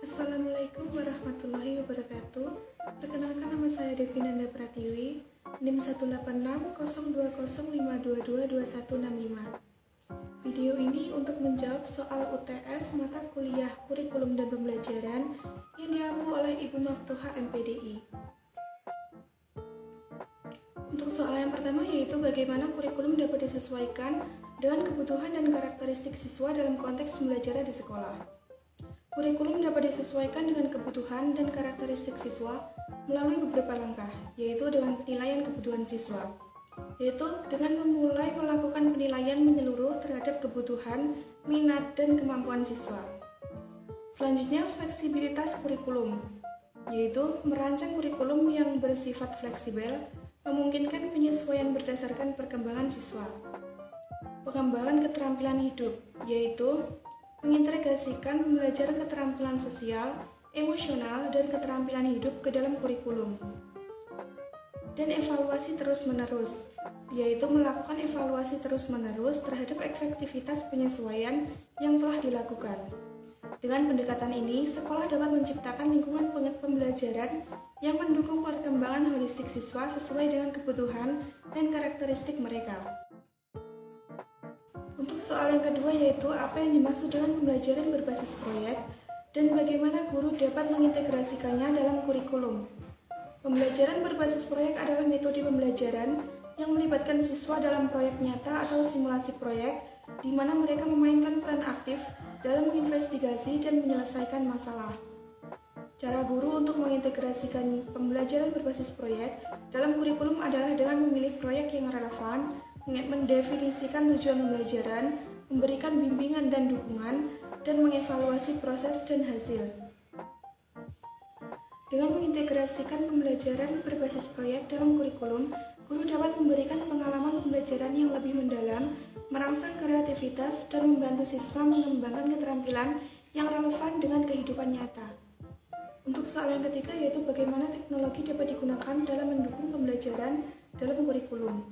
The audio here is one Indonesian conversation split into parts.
Assalamualaikum warahmatullahi wabarakatuh. Perkenalkan, nama saya Devinanda Pratiwi, NIM 1860205222165. Video ini untuk menjawab soal UTS mata kuliah kurikulum dan pembelajaran yang diampu oleh Ibu Maftuha MPDI. Untuk soal yang pertama yaitu bagaimana kurikulum dapat disesuaikan dengan kebutuhan dan karakteristik siswa dalam konteks pembelajaran di sekolah. Kurikulum dapat disesuaikan dengan kebutuhan dan karakteristik siswa melalui beberapa langkah, yaitu dengan penilaian kebutuhan siswa, yaitu dengan memulai melakukan penilaian menyeluruh terhadap kebutuhan, minat, dan kemampuan siswa. Selanjutnya, fleksibilitas kurikulum, yaitu merancang kurikulum yang bersifat fleksibel, memungkinkan penyesuaian berdasarkan perkembangan siswa. Pengembangan keterampilan hidup, yaitu mengintegrasikan pembelajaran keterampilan sosial, emosional, dan keterampilan hidup ke dalam kurikulum. Dan evaluasi terus-menerus, yaitu melakukan evaluasi terus-menerus terhadap efektivitas penyesuaian yang telah dilakukan. Dengan pendekatan ini, sekolah dapat menciptakan lingkungan pembelajaran yang mendukung perkembangan holistik siswa sesuai dengan kebutuhan dan karakteristik mereka. Untuk soal yang kedua yaitu apa yang dimaksud dengan pembelajaran berbasis proyek dan bagaimana guru dapat mengintegrasikannya dalam kurikulum. Pembelajaran berbasis proyek adalah metode pembelajaran yang melibatkan siswa dalam proyek nyata atau simulasi proyek di mana mereka memainkan peran aktif dalam menginvestigasi dan menyelesaikan masalah. Cara guru untuk mengintegrasikan pembelajaran berbasis proyek dalam kurikulum adalah dengan memilih proyek yang relevan, mendefinisikan tujuan pembelajaran, memberikan bimbingan dan dukungan, dan mengevaluasi proses dan hasil. Dengan mengintegrasikan pembelajaran berbasis proyek dalam kurikulum, guru dapat memberikan pengalaman pembelajaran yang lebih mendalam, merangsang kreativitas, dan membantu siswa mengembangkan keterampilan yang relevan dengan kehidupan nyata. Untuk soal yang ketiga yaitu bagaimana teknologi dapat digunakan dalam mendukung pembelajaran dalam kurikulum.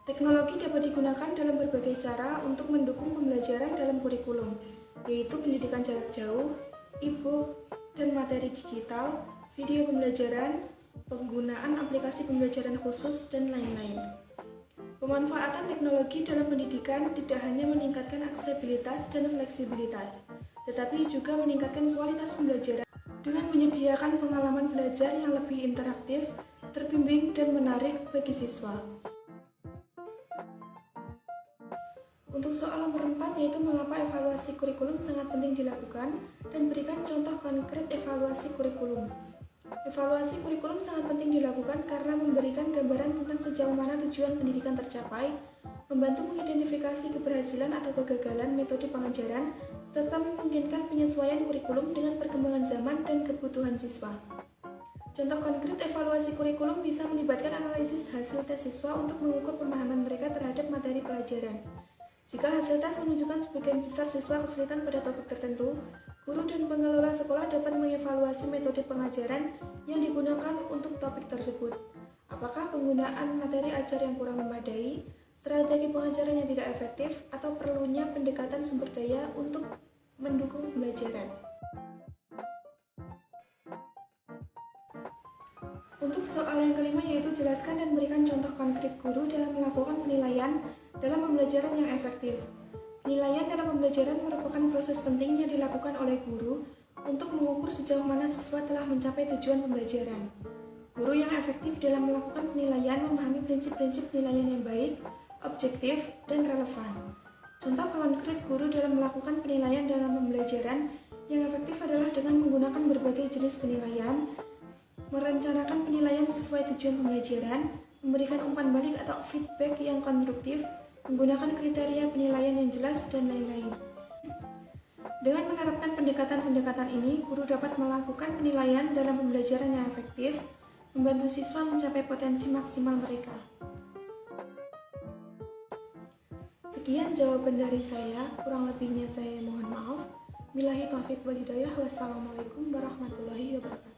Teknologi dapat digunakan dalam berbagai cara untuk mendukung pembelajaran dalam kurikulum, yaitu pendidikan jarak jauh, e-book, dan materi digital, video pembelajaran, penggunaan aplikasi pembelajaran khusus, dan lain-lain. Pemanfaatan teknologi dalam pendidikan tidak hanya meningkatkan aksesibilitas dan fleksibilitas, tetapi juga meningkatkan kualitas pembelajaran dengan menyediakan pengalaman belajar yang lebih interaktif, terbimbing, dan menarik bagi siswa. Untuk soal nomor 4 yaitu mengapa evaluasi kurikulum sangat penting dilakukan dan berikan contoh konkret evaluasi kurikulum. Evaluasi kurikulum sangat penting dilakukan karena memberikan gambaran tentang sejauh mana tujuan pendidikan tercapai, membantu mengidentifikasi keberhasilan atau kegagalan metode pengajaran, serta memungkinkan penyesuaian kurikulum dengan perkembangan zaman dan kebutuhan siswa. Contoh konkret evaluasi kurikulum bisa melibatkan analisis hasil tes siswa untuk mengukur pemahaman mereka terhadap materi pelajaran. Jika hasil tes menunjukkan sebagian besar siswa kesulitan pada topik tertentu, guru dan pengelola sekolah dapat mengevaluasi metode pengajaran yang digunakan untuk topik tersebut. Apakah penggunaan materi ajar yang kurang memadai, strategi pengajaran yang tidak efektif, atau perlunya pendekatan sumber daya untuk mendukung pembelajaran. Untuk soal yang kelima yaitu jelaskan dan berikan contoh konkret guru dalam melakukan penilaian dalam pembelajaran yang efektif. Penilaian dalam pembelajaran merupakan proses penting yang dilakukan oleh guru untuk mengukur sejauh mana siswa telah mencapai tujuan pembelajaran. Guru yang efektif dalam melakukan penilaian memahami prinsip-prinsip penilaian yang baik, objektif, dan relevan. Contoh konkret guru dalam melakukan penilaian dalam pembelajaran yang efektif adalah dengan menggunakan berbagai jenis penilaian, merencanakan penilaian sesuai tujuan pembelajaran, memberikan umpan balik atau feedback yang konstruktif, menggunakan kriteria penilaian yang jelas, dan lain-lain. Dengan menerapkan pendekatan-pendekatan ini, guru dapat melakukan penilaian dalam pembelajaran yang efektif, membantu siswa mencapai potensi maksimal mereka. Sekian jawaban dari saya, kurang lebihnya saya mohon maaf. Billahi taufiq wal hidayah. Wassalamualaikum warahmatullahi wabarakatuh.